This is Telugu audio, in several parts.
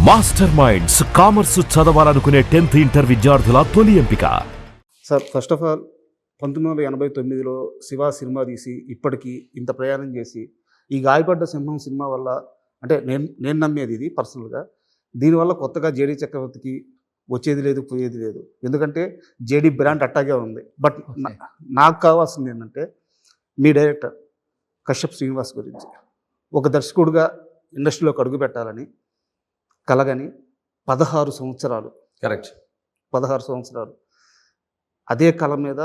మాస్టర్ మైండ్స్ కామర్స్ చదవాలనుకునే 10th ఇంటర్ విద్యార్థుల తొలి ఎంపిక. సార్ ఫస్ట్ ఆఫ్ ఆల్ 1989లో శివ సినిమా తీసి ఇప్పటికీ ఇంత ప్రయాణం చేసి ఈ గాయపడ్డ సింహం సినిమా వల్ల అంటే నేను నమ్మేది ఇది పర్సనల్గా, దీనివల్ల కొత్తగా జేడీ చక్రవర్తికి వచ్చేది లేదు పోయేది లేదు. ఎందుకంటే జేడీ బ్రాండ్ అట్టాగే ఉంది. బట్ నాకు కావాల్సింది ఏంటంటే మీ డైరెక్టర్ కశ్యప్ శ్రీనివాస్ గురించి ఒక దర్శకుడుగా ఇండస్ట్రీలోకి అడుగు పెట్టాలని కలగని 16 సంవత్సరాలు, కరెక్ట్ 16 సంవత్సరాలు అదే కళ మీద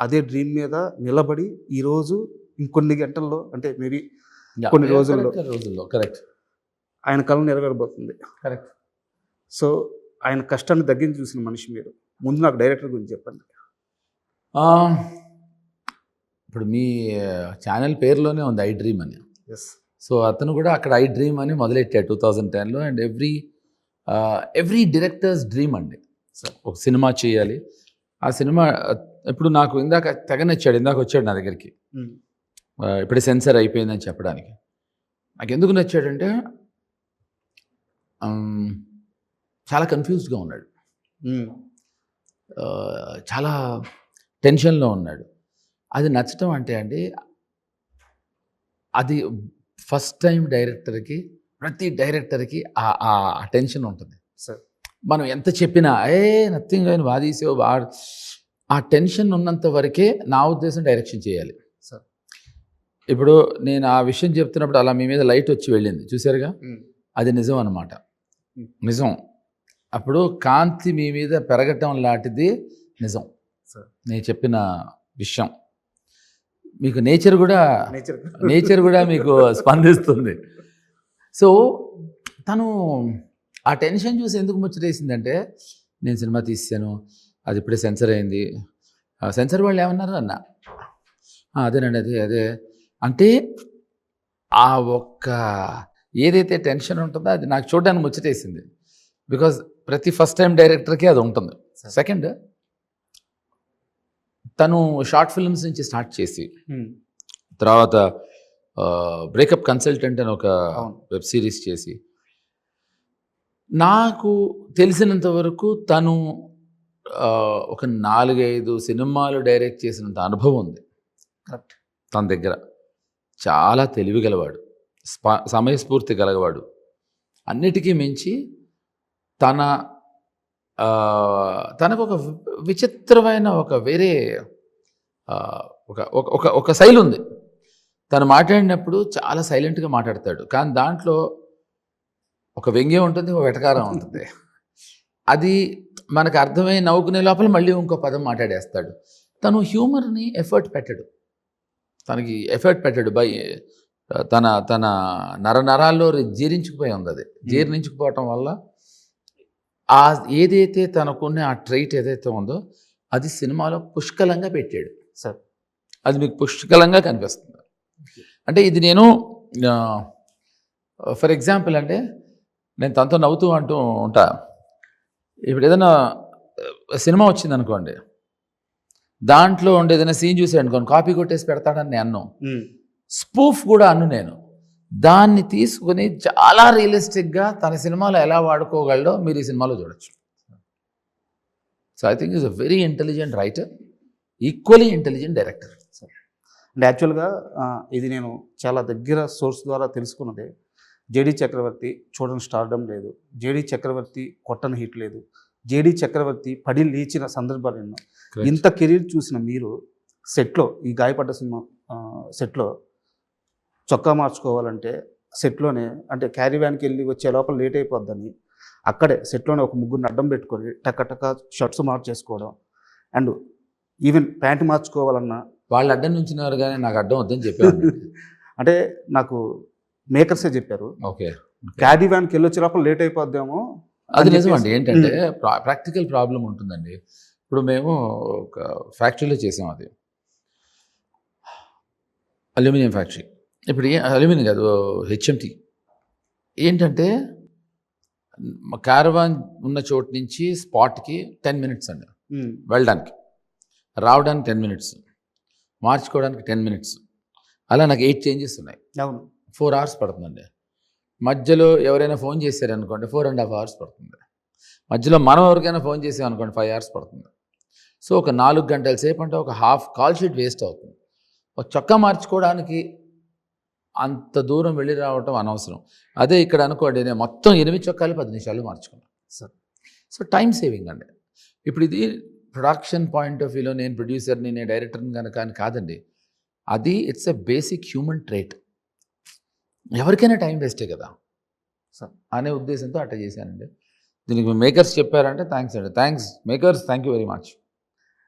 అదే డ్రీమ్ మీద నిలబడి ఈరోజు ఇంకొన్ని గంటల్లో అంటే మేబీ కొన్ని రోజుల్లో కరెక్ట్ ఆయన కళ నెరవేరబోతుంది. కరెక్ట్. సో ఆయన కష్టాన్ని తగ్గించి చూసిన మనిషి మీరు. ముందు నాకు డైరెక్టర్ గురించి చెప్పండి. ఇప్పుడు మీ ఛానల్ పేరులోనే ఉంది ఐ డ్రీమ్ అని. ఎస్. సో అతను కూడా అక్కడ ఐ డ్రీమ్ అని మొదలెట్టాడు 2010లో. అండ్ ఎవ్రీ డైరెక్టర్స్ డ్రీమ్ అండి ఒక సినిమా చేయాలి. ఆ సినిమా ఇప్పుడు నాకు ఇందాక తెగ నచ్చాడు, ఇందాక వచ్చాడు నా దగ్గరికి ఇప్పుడే సెన్సర్ అయిపోయిందని చెప్పడానికి. నాకు ఎందుకు నచ్చాడంటే చాలా కన్ఫ్యూజ్డ్గా ఉన్నాడు, చాలా టెన్షన్లో ఉన్నాడు. అది నచ్చటం అంటే అండి, అది ఫస్ట్ టైం డైరెక్టర్కి, ప్రతి డైరెక్టర్కి ఆ టెన్షన్ ఉంటుంది. సార్ మనం ఎంత చెప్పినా నథింగ్ అని వాదీసే ఆ టెన్షన్ ఉన్నంత వరకే నా ఉద్దేశం డైరెక్షన్ చేయాలి. సార్ ఇప్పుడు నేను ఆ విషయం చెప్తున్నప్పుడు అలా మీ మీద లైట్ వచ్చి వెళ్ళింది చూసారుగా, అది నిజం అన్నమాట. నిజం. అప్పుడు కాంతి మీ మీద పెరగటం లాంటిది నిజం. నేను చెప్పిన విషయం మీకు నేచర్ కూడా మీకు స్పందిస్తుంది. సో తను ఆ టెన్షన్ చూసి ఎందుకు ముచ్చటేసిందంటే, నేను సినిమా తీసాను, అది ఇప్పుడే సెన్సర్ అయింది. సెన్సర్ వాళ్ళు ఏమన్నారు అన్న, అదేనండి అదే అంటే ఆ ఒక్క ఏదైతే టెన్షన్ ఉంటుందో అది నాకు చూడడానికి ముచ్చటేసింది. బికాజ్ ప్రతి ఫస్ట్ టైం డైరెక్టర్కి అది ఉంటుంది. సెకండ్, తను షార్ట్ ఫిల్మ్స్ నుంచి స్టార్ట్ చేసి తర్వాత బ్రేకప్ కన్సల్టెంట్ అని ఒక వెబ్ సిరీస్ చేసి, నాకు తెలిసినంత వరకు తను ఒక 4-5 సినిమాలు డైరెక్ట్ చేసినంత అనుభవం ఉంది. కరెక్ట్. తన దగ్గర చాలా తెలివి గలవాడు, సమయస్ఫూర్తి గలవాడు. అన్నిటికీ మించి తనకు ఒక విచిత్రమైన ఒక వేరే ఒక శైలి ఉంది. తను మాట్లాడినప్పుడు చాలా సైలెంట్గా మాట్లాడతాడు, కానీ దాంట్లో ఒక వ్యంగ్యం ఉంటుంది, ఒక వెటకారం ఉంటుంది. అది మనకు అర్థమై నవ్వుకునే లోపల మళ్ళీ ఇంకో పదం మాట్లాడేస్తాడు. తను హ్యూమర్ని ఎఫర్ట్ పెట్టాడు, బై తన నరాల్లో జీర్ణించుకుపోయి ఉంది. అది జీర్ణించుకుపోవటం వల్ల ఏదైతే తనకున్న ఆ ట్రైట్ ఏదైతే ఉందో అది సినిమాలో పుష్కలంగా పెట్టాడు. సార్ అది మీకు పుష్కలంగా కనిపిస్తుంది. అంటే ఇది నేను ఫర్ ఎగ్జాంపుల్ అంటే నేను తనతో నవ్వుతూ అంటూ ఉంటా. ఇప్పుడు ఏదైనా సినిమా వచ్చింది అనుకోండి, దాంట్లో ఉండే ఏదైనా సీన్ చూసాడు అనుకోండి, కాపీ కొట్టేసి పెడతాడని నేను అన్ను, స్పూఫ్ కూడా అన్ను. నేను దాన్ని తీసుకుని చాలా రియలిస్టిక్గా తన సినిమాలో ఎలా వాడుకోగలడో మీరు ఈ సినిమాలో చూడొచ్చు. So I think is a very intelligent writer, equally intelligent director. అంటే యాక్చువల్గా ఇది నేను చాలా దగ్గర సోర్స్ ద్వారా తెలుసుకున్నదే. జేడీ చక్రవర్తి చూడని స్టార్డమ్ లేదు, జేడీ చక్రవర్తి కొట్టని హిట్ లేదు, జేడీ చక్రవర్తి పడి లేచిన సందర్భాలు ఎన్నో. ఇంత కెరీర్ చూసిన మీరు సెట్లో, ఈ గాయపడ్డ సినిమా సెట్లో చొక్కా మార్చుకోవాలంటే సెట్లోనే, అంటే క్యారీ వ్యాన్కి వెళ్ళి వచ్చే లోపల లేట్ అయిపోద్దని అక్కడే సెట్లోనే ఒక ముగ్గురిని అడ్డం పెట్టుకొని టక్క షర్ట్స్ మార్చేసుకోవడం, అండ్ ఈవెన్ ప్యాంట్ మార్చుకోవాలన్నా వాళ్ళు అడ్డం నుంచినారు, కానీ నాకు అడ్డం వద్దని చెప్పారు. అంటే నాకు మేకర్సే చెప్పారు, ఓకే క్యారీ వ్యాన్కి వెళ్ళి వచ్చే లోపల లేట్ అయిపోద్దాము. అది నిజమండి. ఏంటంటే ప్రాక్టికల్ ప్రాబ్లం ఉంటుందండి. ఇప్పుడు మేము ఒక ఫ్యాక్టరీలో చేసాం, అది అల్యూమినియం ఫ్యాక్టరీ. ఇప్పుడు అల్యూమినియం కాదు, హెచ్ఎంటి. ఏంటంటే క్యారవాన్ ఉన్న చోటు నుంచి స్పాట్కి 10 minutes అండి వెళ్ళడానికి, రావడానికి 10 minutes, మార్చుకోవడానికి 10 minutes. అలా నాకు 8 changes ఉన్నాయి. 4 hours పడుతుందండి. మధ్యలో ఎవరైనా ఫోన్ చేశారనుకోండి 4.5 hours పడుతుంది. మధ్యలో మనం ఎవరికైనా ఫోన్ చేసామనుకోండి 5 hours పడుతుంది. సో ఒక 4 గంటల సేపు అంటే ఒక హాఫ్ కాల్ షీట్ వేస్ట్ అవుతుంది. ఒక చొక్కా మార్చుకోవడానికి అంత దూరం వెళ్ళి రావటం అనవసరం. అదే ఇక్కడ అనుకోండి నేను మొత్తం 8 చొక్కాలు 10 నిమిషాలు మార్చుకున్నాను. సో టైం సేవింగ్ అండి. ఇప్పుడు ఇది ప్రొడక్షన్ పాయింట్ ఆఫ్ వ్యూలో నేను ప్రొడ్యూసర్ని, నేను డైరెక్టర్ని కనుక అని కాదండి. అది it's a basic human trait. ఎవరికైనా టైం వేస్టే కదా అనే ఉద్దేశంతో అట్లా చేశానండి. దీనికి మేకర్స్ చెప్పారంటే థ్యాంక్స్ అండి. Thanks makers, thank you very much.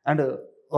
And